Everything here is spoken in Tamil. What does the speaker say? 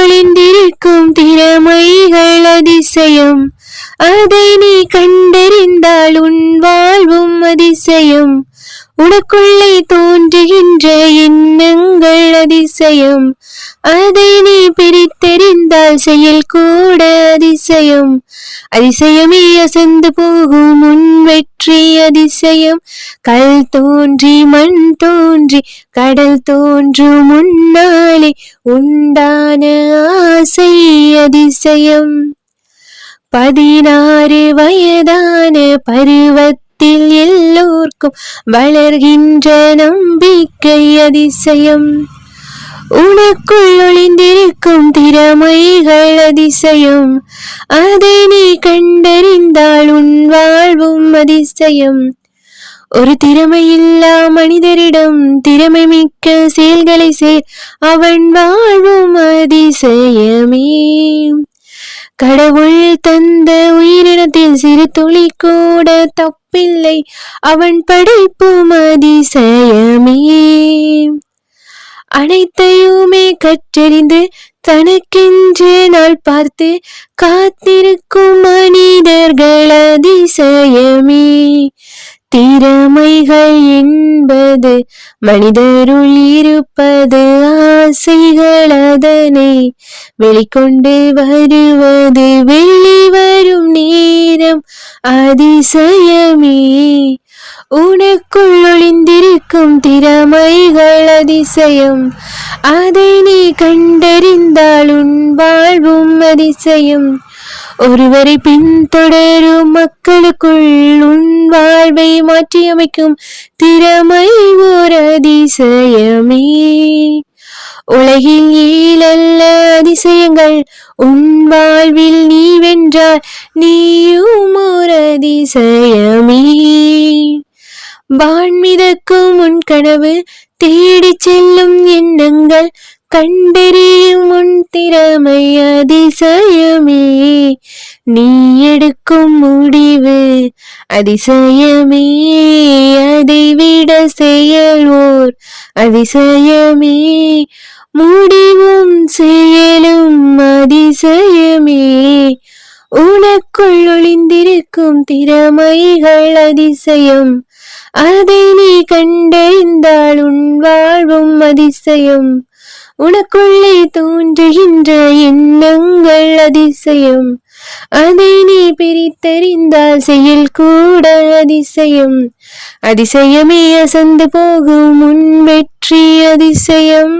ஒளிந்திருக்கும் திறமைகள் அதிசயம். அதை நீ கண்டறிந்தால் உன் வாழ்வும் அதிசயம். உனக்குள்ளே தோன்றுகின்ற எண்ணங்கள் அதிசயம். அதை நீ பிரித்தெறிந்தால் செயல் கூட அதிசயம். அதிசயமே அசந்து போகும் உன் வெற்றி அதிசயம். கல் தோன்றி மண் தோன்றி கடல் தோன்றும் முன்னாலே உண்டான ஆசை அதிசயம். 16 வயதான பருவத்தில் எல்லோர்க்கும் வளர்கின்ற நம்பிக்கை அதிசயம். உனக்குள் ஒளிந்திருக்கும் திறமைகள் அதிசயம். அதை நீ கண்டறிந்தால் உன் வாழ்வும் அதிசயம். ஒரு திறமையில்லா மனிதரிடம் திறமை மிக்க செயல்களை செய், அவன் வாழ்வும் அதிசயமே. கடவுள் தந்த உயிரினத்தில் சிறு துளி கூட தப்பில்லை, அவன் படைப்பும் அதிசயமே. அனைத்தையுமே கற்றறிந்து தனக்கென்று நாள் பார்த்து காத்திருக்கும் மனிதர்கள் அதிசயமே. திறமைகள் என்பது மனிதருள் இருப்பது, ஆசைகள் அதனை வெளிக்கொண்டு வருவது, வெளிவரும் நேரம் அதிசயமே. உனக்குள் ஒளிந்திருக்கும் திறமைகள் அதிசயம். அதை நீ கண்டறிந்தால் உன் வாழ்வும் அதிசயம். ஒருவரை பின்தொடரும் மக்களுக்குள் உன் வாழ்வை மாற்றியமைக்கும் திறமை ஒரு அதிசயமே. உலகில் 7 அதிசயங்கள் உன் வாழ்வில் நீ வென்றால் நீயும் ஒரு அதிசயமே. வான்மிதக்கும் உன் கனவு தேடி செல்லும் எண்ணங்கள் கண்டறியும் உன் திறமை அதிசயமே. நீ எடுக்கும் முடிவு அதிசயமே. அதை விட செயல்வோர் அதிசயமே. முடிவும் செயலும் அதிசயமே. உனக்குள் ஒளிந்திருக்கும் திறமைகள் அதிசயம். அதை நீ கண்டறிந்தால் உன் வாழ்வும் அதிசயம். உனக்குள்ளே தோன்றுகின்ற எண்ணங்கள் அதிசயம். அதை நீ பிரித்தறிந்தால் செயல் கூட அதிசயம். அதிசயமே அசந்து போகும் உன் வெற்றி அதிசயம்.